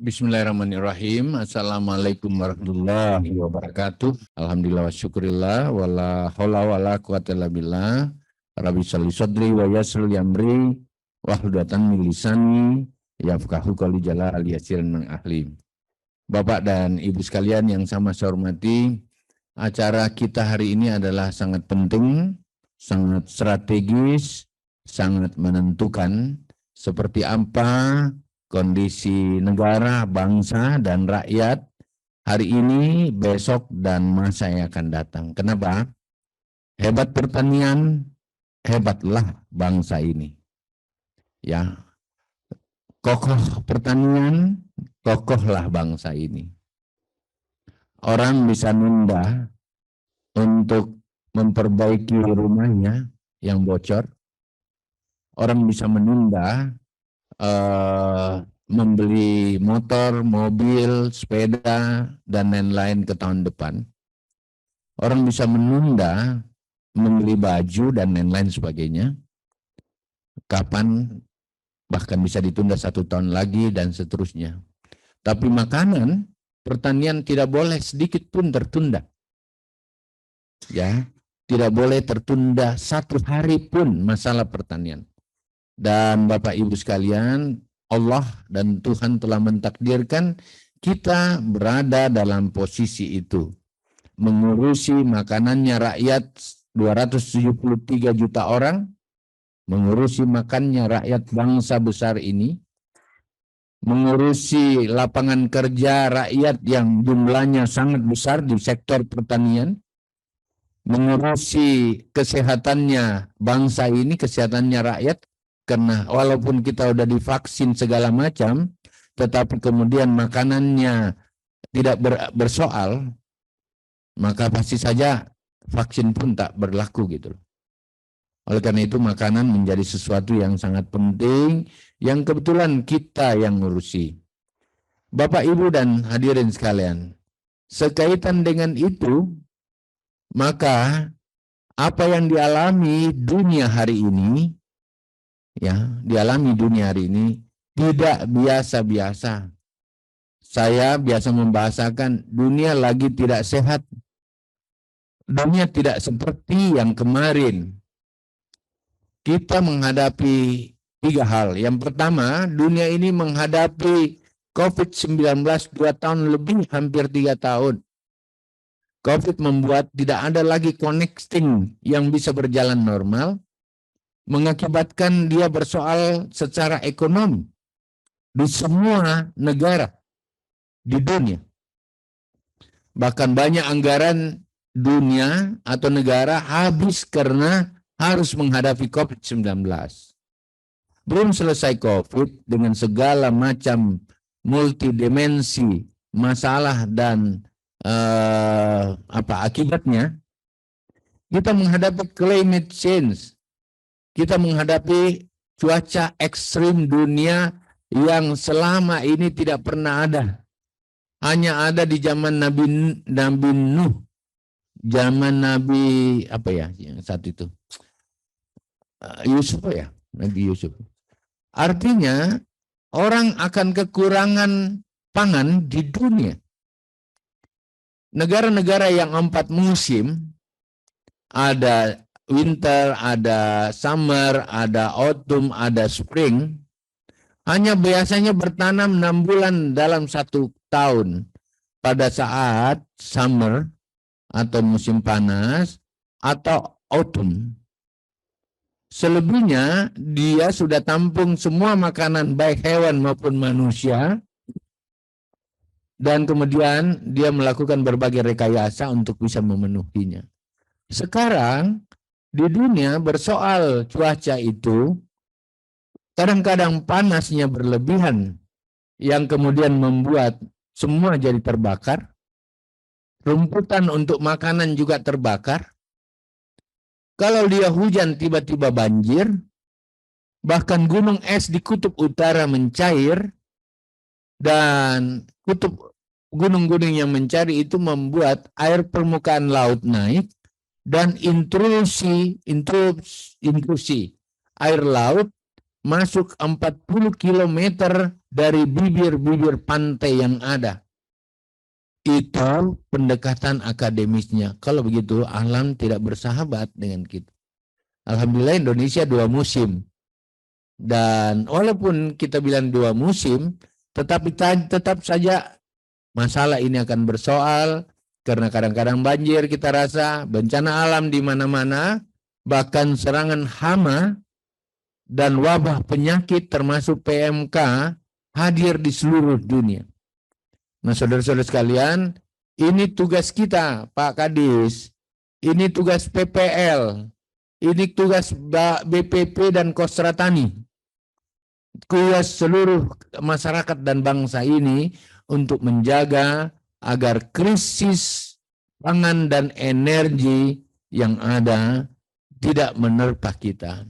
Bismillahirrahmanirrahim. Assalamualaikum warahmatullahi wabarakatuh. Alhamdulillah wa syukurillah. Wala hawla wala quwata illa billah. Rabbi sholli sadri wa yassir li amri wahludatan min lisani yafqahu qawli jalla al yasirin min ahli. Bapak dan Ibu sekalian yang sama saya hormati, acara kita hari ini adalah sangat penting, sangat strategis, sangat menentukan seperti apa kondisi negara, bangsa, dan rakyat hari ini, besok, dan masa yang akan datang. Kenapa? Hebat pertanian, hebatlah bangsa ini. Ya, kokoh pertanian, kokohlah bangsa ini. Orang bisa nunda untuk memperbaiki rumahnya yang bocor. Orang bisa menunda membeli motor, mobil, sepeda, dan lain-lain ke tahun depan. Orang bisa menunda membeli baju dan lain-lain sebagainya. Kapan, bahkan bisa ditunda 1 tahun lagi dan seterusnya. Tapi makanan, pertanian tidak boleh sedikit pun tertunda. Ya, tidak boleh tertunda 1 hari pun masalah pertanian. Dan Bapak Ibu sekalian, Allah dan Tuhan telah mentakdirkan kita berada dalam posisi itu. Mengurusi makanannya rakyat 273 juta orang, mengurusi makannya rakyat bangsa besar ini, mengurusi lapangan kerja rakyat yang jumlahnya sangat besar di sektor pertanian, mengurusi kesehatannya bangsa ini, kesehatannya rakyat. Karena walaupun kita udah divaksin segala macam, tetapi kemudian makanannya tidak bersoal, maka pasti saja vaksin pun tak berlaku gitu. Oleh karena itu makanan menjadi sesuatu yang sangat penting, yang kebetulan kita yang ngurusi. Bapak, Ibu, dan hadirin sekalian, sekaitan dengan itu, maka apa yang dialami dunia hari ini, dialami dunia hari ini tidak biasa-biasa. Saya biasa membahasakan dunia lagi tidak sehat. Dunia tidak seperti yang kemarin. Kita menghadapi 3 hal. Yang pertama, dunia ini menghadapi COVID-19 2 tahun lebih, hampir 3 tahun. COVID membuat tidak ada lagi connecting yang bisa berjalan normal, mengakibatkan dia bersoal secara ekonomi di semua negara di dunia. Bahkan banyak anggaran dunia atau negara habis karena harus menghadapi COVID-19. Belum selesai COVID dengan segala macam multidimensi masalah dan akibatnya, kita menghadapi climate change. Kita menghadapi cuaca ekstrim dunia yang selama ini tidak pernah ada. Hanya ada di zaman Nabi Nuh. Zaman Nabi yang saat itu? Yusuf Nabi Yusuf. Artinya orang akan kekurangan pangan di dunia. Negara-negara yang 4 musim, ada winter, ada summer, ada autumn, ada spring, hanya biasanya bertanam 6 bulan dalam 1 tahun. Pada saat summer atau musim panas atau autumn. Selebihnya dia sudah tampung semua makanan baik hewan maupun manusia, dan kemudian dia melakukan berbagai rekayasa untuk bisa memenuhinya. Sekarang di dunia bersoal cuaca itu, kadang-kadang panasnya berlebihan yang kemudian membuat semua jadi terbakar. Rumputan untuk makanan juga terbakar. Kalau dia hujan tiba-tiba banjir, bahkan gunung es di kutub utara mencair, dan gunung-gunung yang mencari itu membuat air permukaan laut naik, dan intrusi air laut masuk 40 kilometer dari bibir-bibir pantai yang ada. Itu pendekatan akademisnya. Kalau begitu, alam tidak bersahabat dengan kita. Alhamdulillah Indonesia 2 musim. Dan walaupun kita bilang 2 musim, tetapi tetap saja masalah ini akan bersoal, karena kadang-kadang banjir kita rasa, bencana alam di mana-mana, bahkan serangan hama dan wabah penyakit termasuk PMK hadir di seluruh dunia. Nah, saudara-saudara sekalian, ini tugas kita, Pak Kadis, ini tugas PPL, ini tugas BPP dan Kostra Tani, tugas seluruh masyarakat dan bangsa ini untuk menjaga agar krisis pangan dan energi yang ada tidak menerpa kita.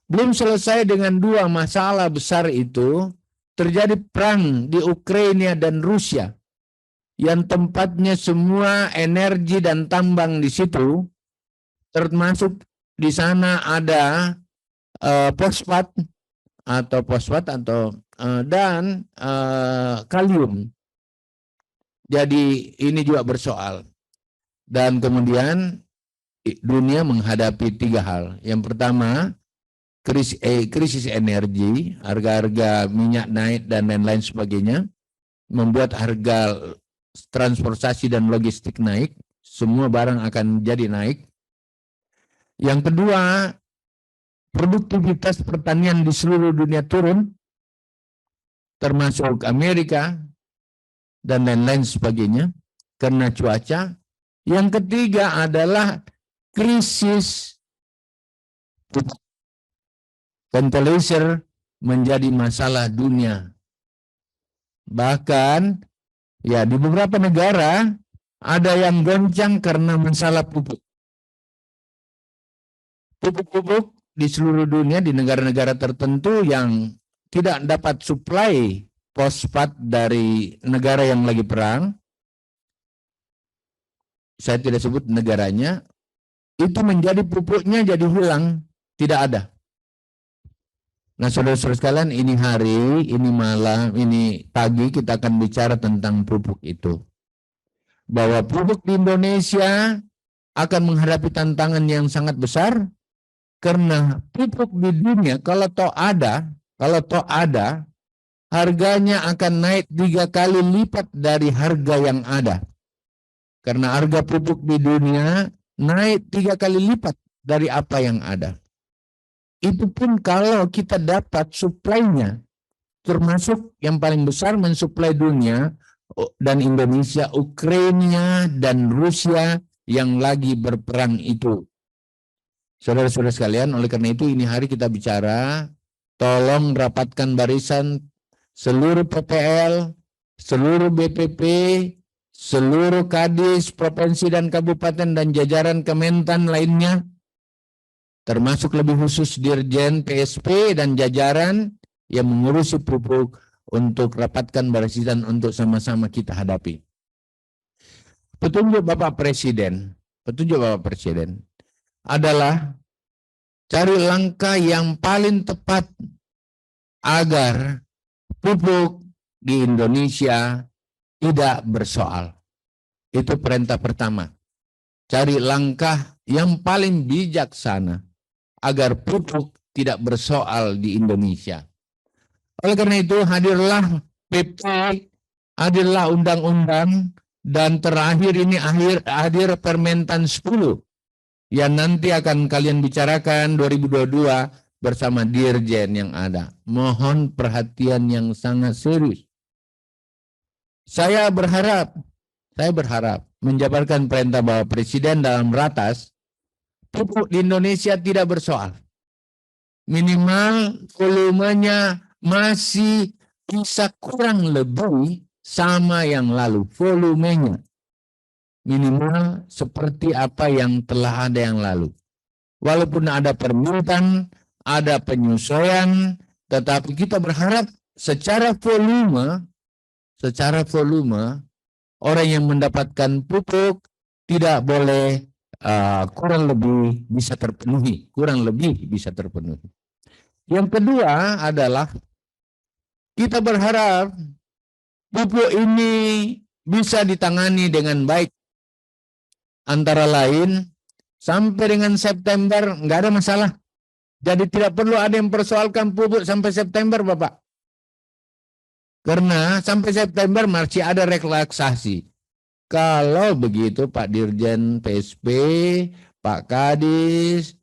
Belum selesai dengan 2 masalah besar itu, terjadi perang di Ukraina dan Rusia, yang tempatnya semua energi dan tambang di situ, termasuk di sana ada fosfat dan kalium. Jadi ini juga bersoal. Dan kemudian dunia menghadapi 3 hal. Yang pertama, krisis energi, harga-harga minyak naik dan lain-lain sebagainya, membuat harga transportasi dan logistik naik, semua barang akan jadi naik. Yang kedua, produktivitas pertanian di seluruh dunia turun, termasuk Amerika dan lain-lain sebagainya, karena cuaca. Yang ketiga adalah krisis fertilizer menjadi masalah dunia. Bahkan ya di beberapa negara ada yang goncang karena masalah pupuk. Pupuk-pupuk di seluruh dunia, di negara-negara tertentu yang tidak dapat suplai fosfat dari negara yang lagi perang, saya tidak sebut negaranya, itu menjadi pupuknya jadi hilang, tidak ada. Nah, saudara-saudara sekalian, ini hari, ini malam, ini pagi kita akan bicara tentang pupuk itu. Bahwa pupuk di Indonesia akan menghadapi tantangan yang sangat besar, karena pupuk di dunia kalau toh ada, harganya akan naik 3 kali lipat dari harga yang ada. Karena harga pupuk di dunia naik 3 kali lipat dari apa yang ada. Itu pun kalau kita dapat suplainya, termasuk yang paling besar mensuplai dunia dan Indonesia, Ukraina dan Rusia yang lagi berperang itu. Saudara-saudara sekalian, oleh karena itu ini hari kita bicara, tolong rapatkan barisan seluruh PPL, seluruh BPP, seluruh Kadis, provinsi dan kabupaten dan jajaran Kementan lainnya, termasuk lebih khusus Dirjen PSP dan jajaran yang mengurusi pupuk, untuk rapatkan barisan untuk sama-sama kita hadapi. Petunjuk Bapak Presiden adalah cari langkah yang paling tepat agar pupuk di Indonesia tidak bersoal. Itu perintah pertama. Cari langkah yang paling bijaksana agar pupuk tidak bersoal di Indonesia. Oleh karena itu hadirlah PP, hadirlah undang-undang, dan terakhir ini hadir Permentan 10 yang nanti akan kalian bicarakan 2022 bersama Dirjen yang ada. Mohon perhatian yang sangat serius. Saya berharap menjabarkan perintah Bapak Presiden dalam ratas, pupuk di Indonesia tidak bersoal. Minimal volumenya masih bisa kurang lebih sama yang lalu. Volumenya minimal seperti apa yang telah ada yang lalu. Walaupun ada permintaan, ada penyesuaian, tetapi kita berharap secara volume orang yang mendapatkan pupuk tidak boleh kurang lebih bisa terpenuhi. Yang kedua adalah kita berharap pupuk ini bisa ditangani dengan baik. Antara lain, sampai dengan September nggak ada masalah. Jadi tidak perlu ada yang persoalkan pupuk sampai September, Bapak. Karena sampai September masih ada relaksasi. Kalau begitu Pak Dirjen PSP, Pak Kadis,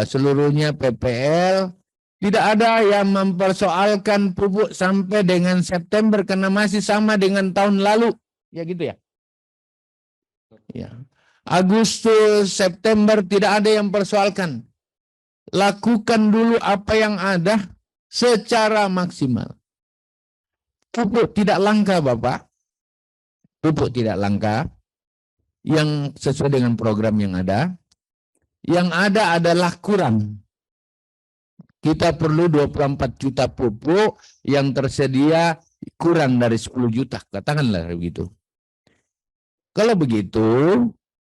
seluruhnya PPL, tidak ada yang mempersoalkan pupuk sampai dengan September karena masih sama dengan tahun lalu. Ya gitu ya. Ya. Agustus, September tidak ada yang persoalkan. Lakukan dulu apa yang ada secara maksimal. Pupuk tidak langka, Bapak. Pupuk tidak langka. Yang sesuai dengan program yang ada. Yang ada adalah kurang. Kita perlu 24 juta pupuk, yang tersedia kurang dari 10 juta. Katakanlah begitu. Kalau begitu,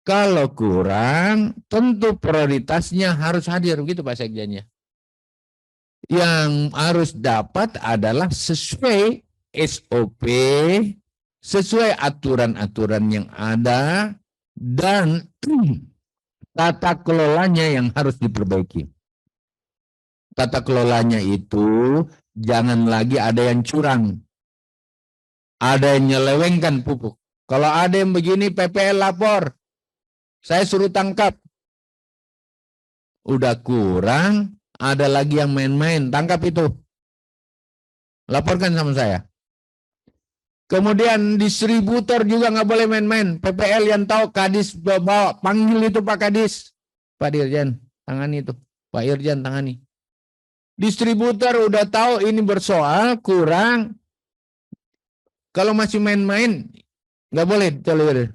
kalau kurang, tentu prioritasnya harus hadir. Begitu Pak Sekjennya. Yang harus dapat adalah sesuai SOP, sesuai aturan-aturan yang ada, dan tata kelolanya yang harus diperbaiki. Tata kelolanya itu jangan lagi ada yang curang, ada yang nyelewengkan pupuk. Kalau ada yang begini, PPL lapor, saya suruh tangkap. Udah kurang, ada lagi yang main-main, tangkap itu. Laporkan sama saya. Kemudian distributor juga nggak boleh main-main. PPL yang tahu, Kadis bawa, panggil itu Pak Kadis. Pak Dirjen, tangani itu. Pak Irjen, tangani. Distributor udah tahu ini bersoal, kurang. Kalau masih main-main, nggak boleh tolerir.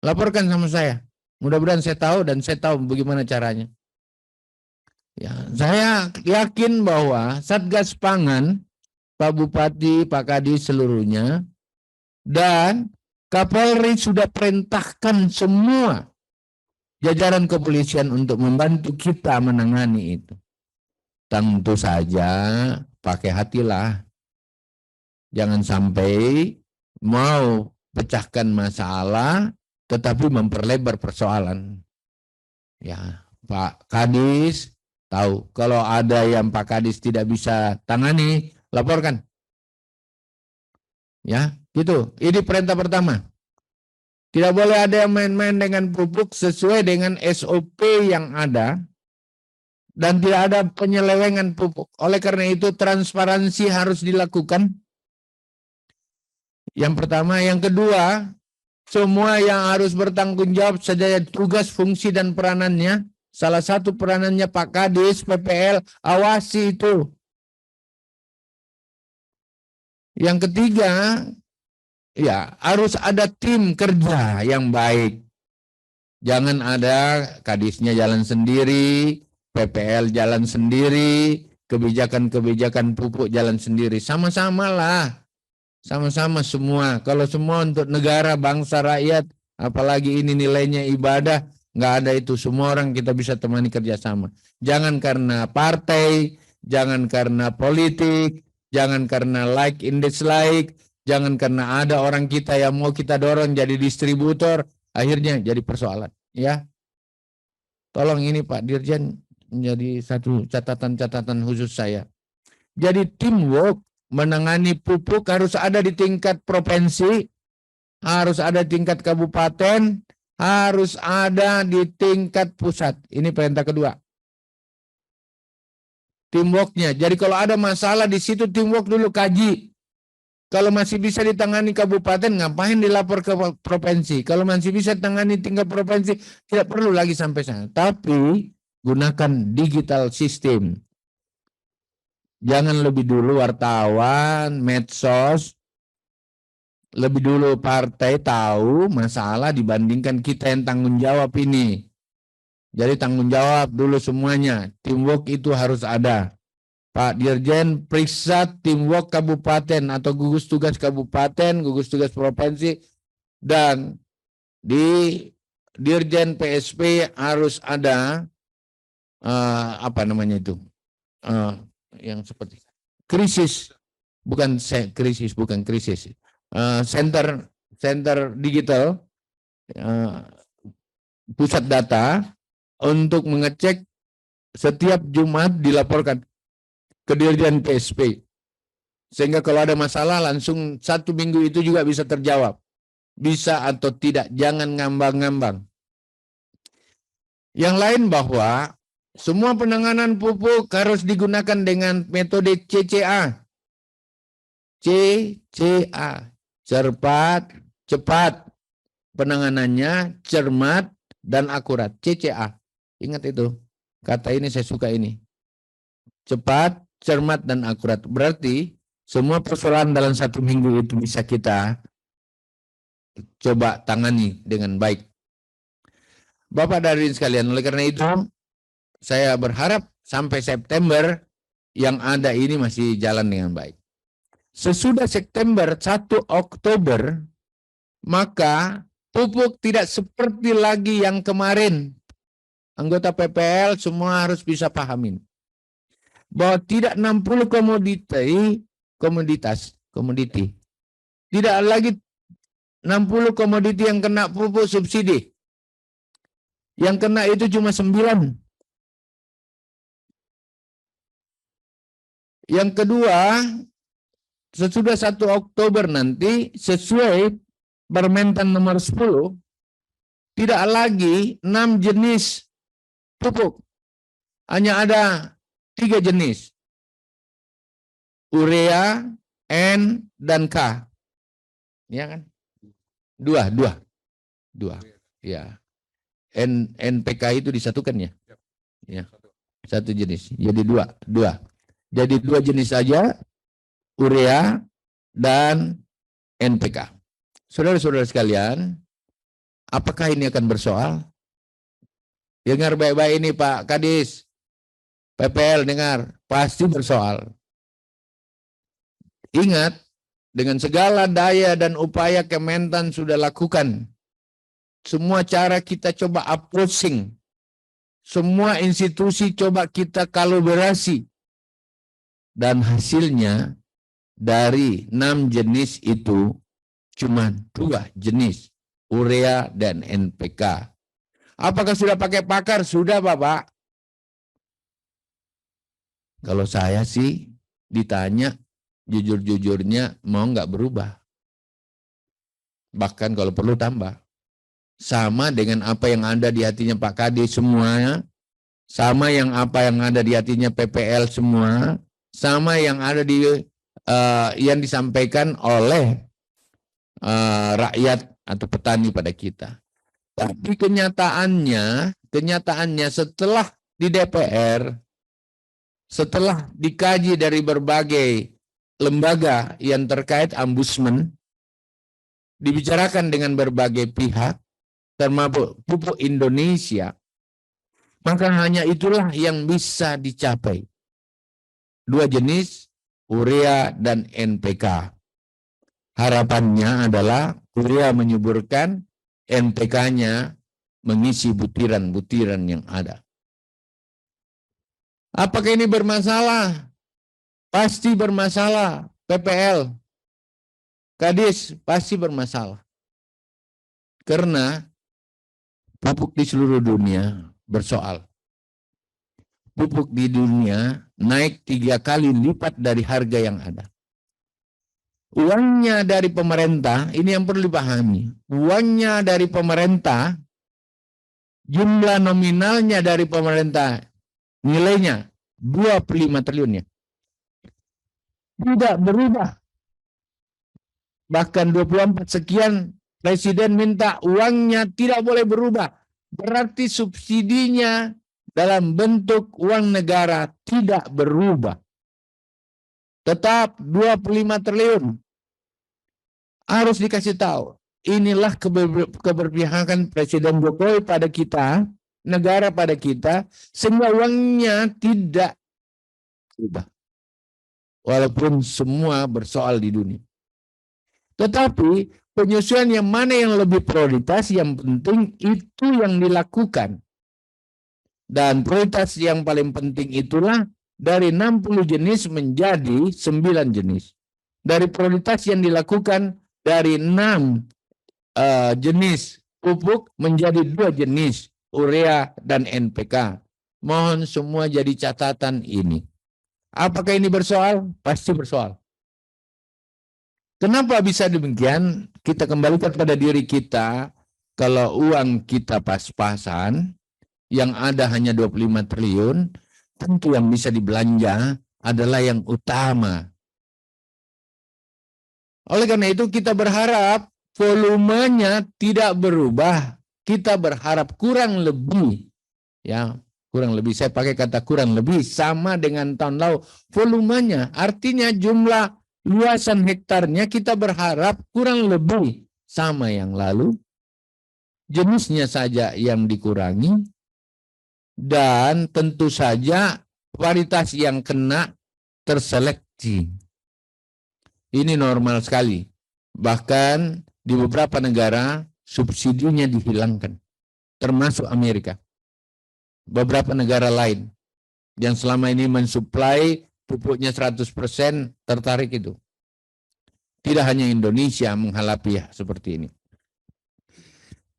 Laporkan sama saya. Mudah-mudahan saya tahu dan saya tahu bagaimana caranya. Ya, saya yakin bahwa Satgas Pangan, Pak Bupati, Pak Kadis seluruhnya, dan Kapolri sudah perintahkan semua jajaran kepolisian untuk membantu kita menangani itu. Tentu saja pakai hatilah. Jangan sampai mau pecahkan masalah tetapi memperlebar persoalan. Ya, Pak Kadis tahu kalau ada yang Pak Kadis tidak bisa tangani, laporkan. Ya, gitu. Ini perintah pertama. Tidak boleh ada yang main-main dengan pupuk sesuai dengan SOP yang ada. Dan tidak ada penyelewengan pupuk. Oleh karena itu transparansi harus dilakukan. Yang pertama. Yang kedua, semua yang harus bertanggung jawab sesuai tugas, fungsi, dan peranannya. Salah satu peranannya Pak Kadis, PPL, awasi itu. Yang ketiga, ya harus ada tim kerja yang baik. Jangan ada Kadisnya jalan sendiri, PPL jalan sendiri, kebijakan-kebijakan pupuk jalan sendiri. Sama-sama lah. Sama-sama semua. Kalau semua untuk negara, bangsa, rakyat, apalagi ini nilainya ibadah, nggak ada itu. Semua orang kita bisa temani kerjasama. Jangan karena partai, jangan karena politik, jangan karena like and dislike, jangan karena ada orang kita yang mau kita dorong jadi distributor, akhirnya jadi persoalan. Ya, tolong ini Pak Dirjen menjadi satu catatan-catatan khusus saya. Jadi teamwork menangani pupuk harus ada di tingkat provinsi, harus ada di tingkat kabupaten, harus ada di tingkat pusat. Ini perintah kedua. Teamworknya. Jadi kalau ada masalah di situ teamwork dulu kaji. Kalau masih bisa ditangani kabupaten, ngapain dilapor ke provinsi? Kalau masih bisa ditangani tingkat provinsi, tidak perlu lagi sampai sana. Tapi gunakan digital system. Jangan lebih dulu wartawan, medsos, lebih dulu partai tahu masalah dibandingkan kita yang tanggung jawab ini. Jadi tanggung jawab dulu semuanya. Teamwork itu harus ada. Pak Dirjen periksa teamwork kabupaten atau gugus tugas kabupaten, gugus tugas provinsi, dan di Dirjen PSP harus ada apa namanya itu yang seperti krisis, bukan krisis. Center digital, pusat data untuk mengecek setiap Jumat dilaporkan ke Dirjen PSP. Sehingga kalau ada masalah langsung 1 minggu itu juga bisa terjawab. Bisa atau tidak, jangan ngambang-ngambang. Yang lain bahwa semua penanganan pupuk harus digunakan dengan metode CCA. CCA, cepat, penanganannya cermat dan akurat. CCA, ingat itu. Kata ini saya suka ini. Cepat, cermat, dan akurat. Berarti semua persoalan dalam 1 minggu itu bisa kita coba tangani dengan baik. Bapak dan Hadirin sekalian, oleh karena itu saya berharap sampai September yang ada ini masih jalan dengan baik. Sesudah September 1 Oktober, maka pupuk tidak seperti lagi yang kemarin. Anggota PPL semua harus bisa pahamin bahwa tidak 60 komoditi. Tidak lagi 60 komoditi yang kena pupuk subsidi. Yang kena itu cuma 9. Yang kedua, sesudah 1 Oktober nanti, sesuai Permentan nomor 10, tidak lagi 6 jenis pupuk. Hanya ada 3 jenis. Urea, N, dan K. Ya kan? Dua. Ya. NPK itu disatukan ya? Ya. 1 jenis. Jadi dua. Jadi 2 jenis saja, urea dan NPK. Saudara-saudara sekalian, apakah ini akan bersoal? Dengar baik-baik ini Pak Kadis, PPL dengar, pasti bersoal. Ingat, dengan segala daya dan upaya Kementan sudah lakukan, semua cara kita coba approaching, semua institusi coba kita kalibrasi, dan hasilnya dari 6 jenis itu cuma 2 jenis, urea dan NPK. Apakah sudah pakai pakar? Sudah Bapak. Kalau saya sih ditanya jujur-jujurnya mau nggak berubah. Bahkan kalau perlu tambah. Sama dengan apa yang ada di hatinya Pak Kadis semuanya, sama yang apa yang ada di hatinya PPL semua, sama yang ada di yang disampaikan oleh rakyat atau petani pada kita. Tapi kenyataannya setelah di DPR, setelah dikaji dari berbagai lembaga yang terkait ombudsman, dibicarakan dengan berbagai pihak, termasuk pupuk Indonesia, maka hanya itulah yang bisa dicapai. 2 jenis, urea dan NPK. Harapannya adalah urea menyuburkan, NPK-nya mengisi butiran-butiran yang ada. Apakah ini bermasalah? Pasti bermasalah. PPL, Kadis pasti bermasalah. Karena pupuk di seluruh dunia bersoal. Pupuk di dunia naik 3 kali lipat dari harga yang ada. Uangnya dari pemerintah, ini yang perlu dipahami. Uangnya dari pemerintah, jumlah nominalnya dari pemerintah, nilainya 25 triliun ya. Tidak berubah. Bahkan 24 sekian, Presiden minta uangnya tidak boleh berubah. Berarti subsidinya dalam bentuk uang negara tidak berubah. Tetap 25 triliun. Harus dikasih tahu. Inilah keberpihakan Presiden Jokowi pada kita, negara pada kita, sehingga uangnya tidak berubah. Walaupun semua bersoal di dunia. Tetapi penyesuaian yang mana yang lebih prioritas, yang penting itu yang dilakukan. Dan prioritas yang paling penting itulah dari 60 jenis menjadi 9 jenis. Dari prioritas yang dilakukan dari 6 jenis pupuk menjadi 2 jenis, urea dan NPK. Mohon semua jadi catatan ini. Apakah ini bersoal? Pasti bersoal. Kenapa bisa demikian? Kita kembalikan pada diri kita. Kalau uang kita pas-pasan, yang ada hanya 25 triliun, tentu yang bisa dibelanja adalah yang utama. Oleh karena itu kita berharap volumenya tidak berubah. Kita berharap kurang lebih, ya kurang lebih, saya pakai kata kurang lebih, sama dengan tahun lalu. Volumenya, artinya jumlah luasan hektarnya kita berharap kurang lebih sama yang lalu. Jenisnya saja yang dikurangi. Dan tentu saja varietas yang kena terseleksi. Ini normal sekali. Bahkan di beberapa negara subsidinya dihilangkan. Termasuk Amerika. Beberapa negara lain yang selama ini mensuplai pupuknya 100% tertarik itu. Tidak hanya Indonesia menghadapi seperti ini.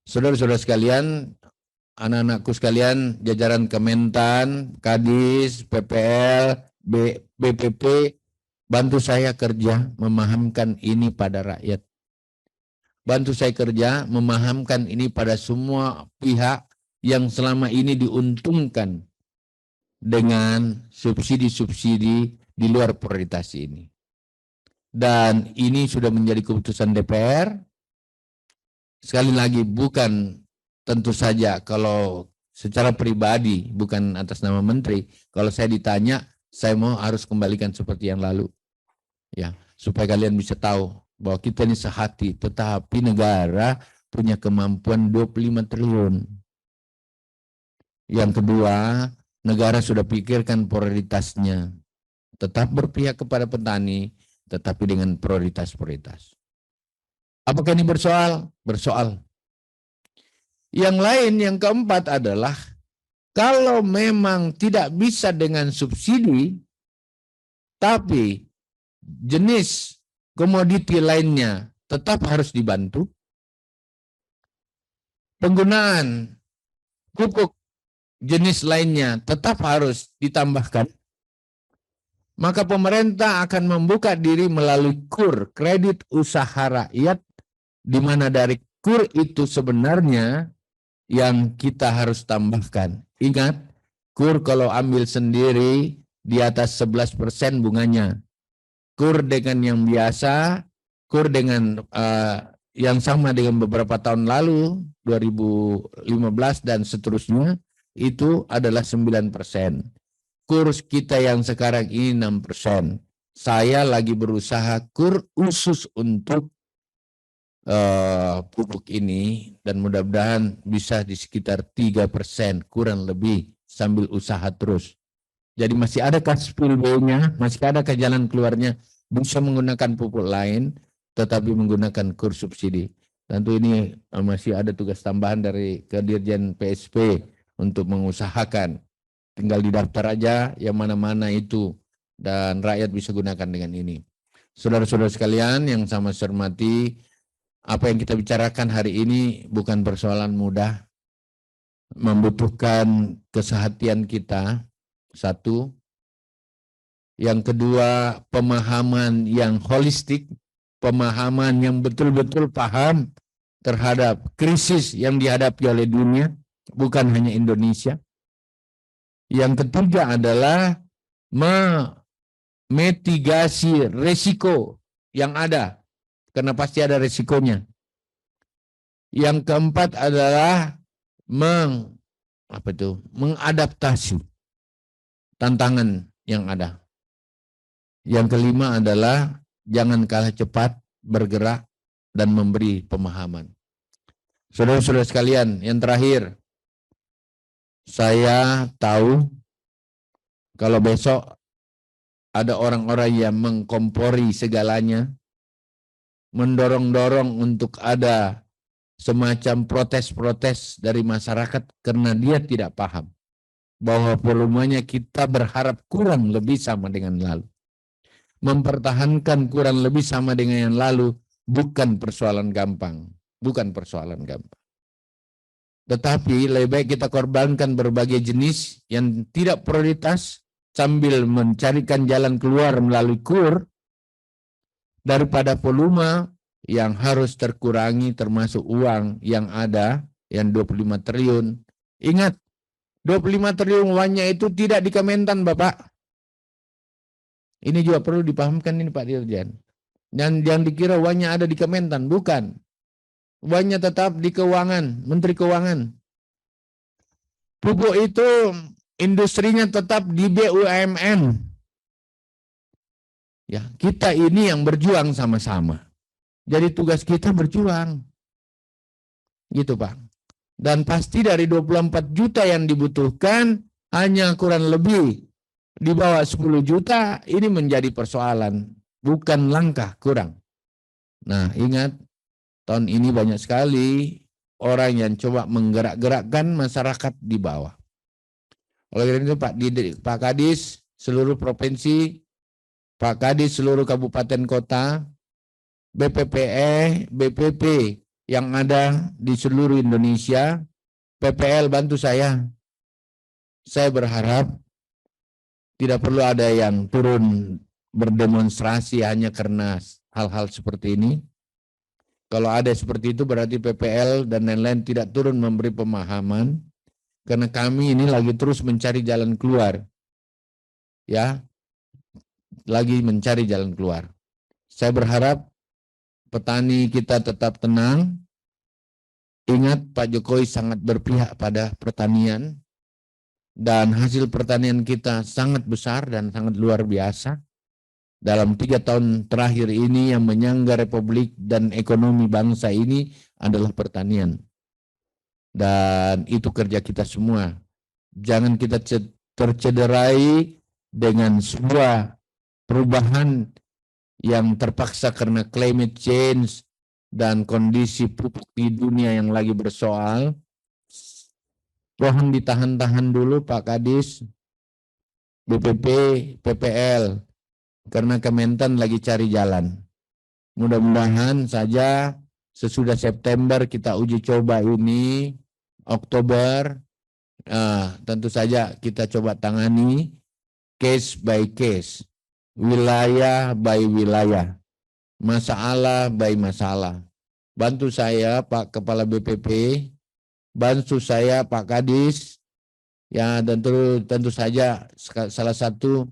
Saudara-saudara sekalian, anak-anakku sekalian, jajaran Kementan, Kadis, PPL, BPP, bantu saya kerja memahamkan ini pada rakyat. Bantu saya kerja memahamkan ini pada semua pihak yang selama ini diuntungkan dengan subsidi-subsidi di luar prioritas ini. Dan ini sudah menjadi keputusan DPR. Sekali lagi bukan tentu saja kalau secara pribadi, bukan atas nama menteri. Kalau saya ditanya, saya mau harus kembalikan seperti yang lalu. Ya, supaya kalian bisa tahu bahwa kita ini sehati, tetapi negara punya kemampuan 25 triliun. Yang kedua, negara sudah pikirkan prioritasnya. Tetap berpihak kepada petani, tetapi dengan prioritas-prioritas. Apakah ini bersoal? Bersoal. Yang lain, yang keempat adalah kalau memang tidak bisa dengan subsidi, tapi jenis komoditi lainnya tetap harus dibantu, penggunaan pupuk jenis lainnya tetap harus ditambahkan, maka pemerintah akan membuka diri melalui KUR, kredit usaha rakyat, di mana dari KUR itu sebenarnya yang kita harus tambahkan. Ingat, KUR kalau ambil sendiri di atas 11% bunganya. KUR dengan yang biasa, KUR dengan yang sama dengan beberapa tahun lalu, 2015 dan seterusnya, itu adalah 9%. KUR kita yang sekarang ini 6%. Saya lagi berusaha KUR khusus untuk pupuk ini dan mudah-mudahan bisa di sekitar 3%, kurang lebih, sambil usaha terus. Jadi masih ada spillway-nya, masih ada jalan keluarnya, bisa menggunakan pupuk lain tetapi menggunakan KUR subsidi. Tentu ini masih ada tugas tambahan dari Dirjen PSP untuk mengusahakan. Tinggal didaftar aja yang mana-mana itu dan rakyat bisa gunakan dengan ini. Saudara-saudara sekalian yang sama saya hormati, apa yang kita bicarakan hari ini bukan persoalan mudah, membutuhkan kesehatian kita, satu. Yang kedua, pemahaman yang holistik, pemahaman yang betul-betul paham terhadap krisis yang dihadapi oleh dunia, bukan hanya Indonesia. Yang ketiga adalah memitigasi resiko yang ada, karena pasti ada resikonya. Yang keempat adalah mengadaptasi tantangan yang ada. Yang kelima adalah jangan kalah cepat, bergerak, dan memberi pemahaman. Saudara-saudara sekalian, yang terakhir, saya tahu kalau besok ada orang-orang yang mengkompori segalanya, mendorong-dorong untuk ada semacam protes-protes dari masyarakat karena dia tidak paham bahwa volumenya kita berharap kurang lebih sama dengan lalu. Mempertahankan kurang lebih sama dengan yang lalu bukan persoalan gampang. Bukan persoalan gampang. Tetapi lebih baik kita korbankan berbagai jenis yang tidak prioritas sambil mencarikan jalan keluar melalui KUR daripada volume yang harus terkurangi termasuk uang yang ada yang 25 triliun. Ingat, 25 triliun uangnya itu tidak di Kementan, Bapak. Ini juga perlu dipahamkan ini Pak Dirjen. Yang dikira uangnya ada di Kementan, bukan. Uangnya tetap di keuangan, Menteri Keuangan. Pupuk itu industrinya tetap di BUMN. Ya, kita ini yang berjuang sama-sama. Jadi tugas kita berjuang. Gitu, Pak. Dan pasti dari 24 juta yang dibutuhkan hanya kurang lebih di bawah 10 juta ini menjadi persoalan, bukan langkah kurang. Nah, ingat tahun ini banyak sekali orang yang coba menggerak-gerakkan masyarakat di bawah. Oleh karena itu Pak Kadis seluruh provinsi, Pak Kadis seluruh kabupaten kota, BPPE, BPP yang ada di seluruh Indonesia, PPL bantu saya. Saya berharap tidak perlu ada yang turun berdemonstrasi hanya karena hal-hal seperti ini. Kalau ada seperti itu berarti PPL dan lain-lain tidak turun memberi pemahaman, karena kami ini lagi terus mencari jalan keluar. Ya, lagi mencari jalan keluar. Saya berharap petani kita tetap tenang. Ingat Pak Jokowi sangat berpihak pada pertanian dan hasil pertanian kita sangat besar dan sangat luar biasa. Dalam 3 tahun terakhir ini yang menyangga Republik dan ekonomi bangsa ini adalah pertanian. Dan itu kerja kita semua. Jangan kita tercederai dengan sebuah perubahan yang terpaksa karena climate change dan kondisi pupuk di dunia yang lagi bersoal. Mohon ditahan-tahan dulu Pak Kadis, BPP, PPL, karena Kementan lagi cari jalan. Mudah-mudahan saja sesudah September kita uji coba ini, Oktober, tentu saja kita coba tangani case by case, wilayah by wilayah, masalah by masalah. Bantu saya Pak Kepala BPP, bantu saya Pak Kadis, ya dan tentu saja salah satu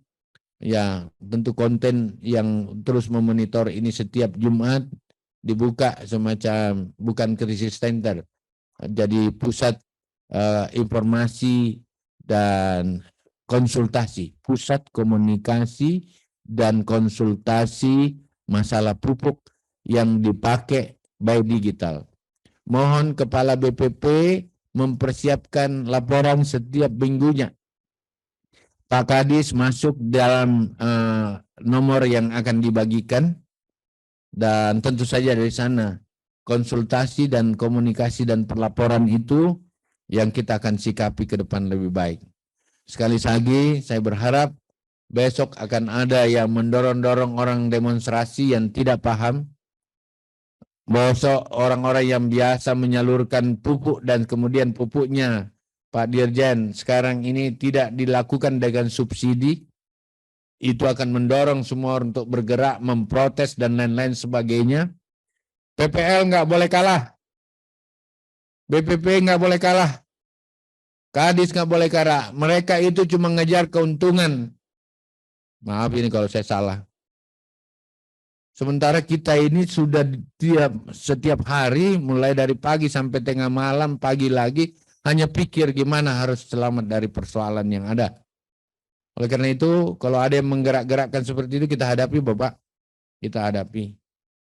ya tentu konten yang terus memonitor ini setiap Jumat dibuka semacam bukan krisis center, jadi pusat informasi dan konsultasi, pusat komunikasi dan konsultasi masalah pupuk yang dipakai by digital. Mohon Kepala BPP mempersiapkan laporan setiap minggunya. Pak Kadis masuk dalam nomor yang akan dibagikan dan tentu saja dari sana konsultasi dan komunikasi dan perlaporan itu yang kita akan sikapi ke depan lebih baik. Sekali lagi saya berharap besok akan ada yang mendorong-dorong orang demonstrasi yang tidak paham. Besok orang-orang yang biasa menyalurkan pupuk dan kemudian pupuknya Pak Dirjen sekarang ini tidak dilakukan dengan subsidi, itu akan mendorong semua untuk bergerak, memprotes dan lain-lain sebagainya. PPL nggak boleh kalah, BPP nggak boleh kalah, Kadis nggak boleh kalah. Mereka itu cuma ngejar keuntungan. Maaf ini kalau saya salah. Sementara kita ini sudah setiap hari, mulai dari pagi sampai tengah malam, pagi lagi, hanya pikir gimana harus selamat dari persoalan yang ada. Oleh karena itu, kalau ada yang menggerak-gerakkan seperti itu, kita hadapi Bapak. Kita hadapi.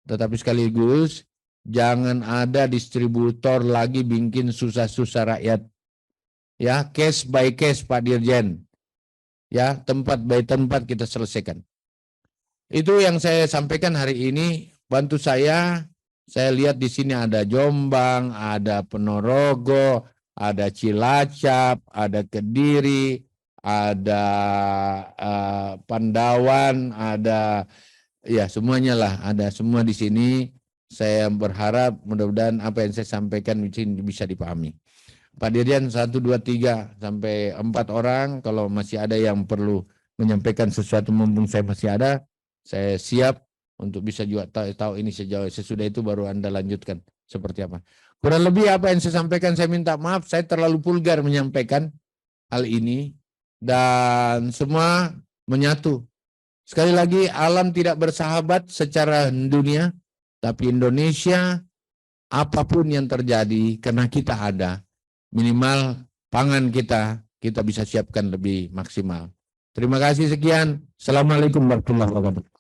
Tetapi sekaligus, jangan ada distributor lagi bikin susah-susah rakyat. Ya, case by case Pak Dirjen. Ya, tempat by tempat kita selesaikan. Itu yang saya sampaikan hari ini. Bantu saya lihat di sini ada Jombang, ada Ponorogo, ada Cilacap, ada Kediri, ada Pandawan, ada ya semuanya lah, ada semua di sini. Saya berharap mudah-mudahan apa yang saya sampaikan bisa dipahami. Pak Dirjen 1, 2, 3 sampai 4 orang, kalau masih ada yang perlu menyampaikan sesuatu mumpung saya masih ada, saya siap untuk bisa juga tahu ini sesudah itu baru Anda lanjutkan seperti apa. Kurang lebih apa yang saya sampaikan, saya minta maaf, saya terlalu vulgar menyampaikan hal ini dan semua menyatu. Sekali lagi, alam tidak bersahabat secara dunia, tapi Indonesia apapun yang terjadi karena kita ada, minimal pangan kita bisa siapkan lebih maksimal. Terima kasih, sekian. Assalamualaikum warahmatullahi wabarakatuh.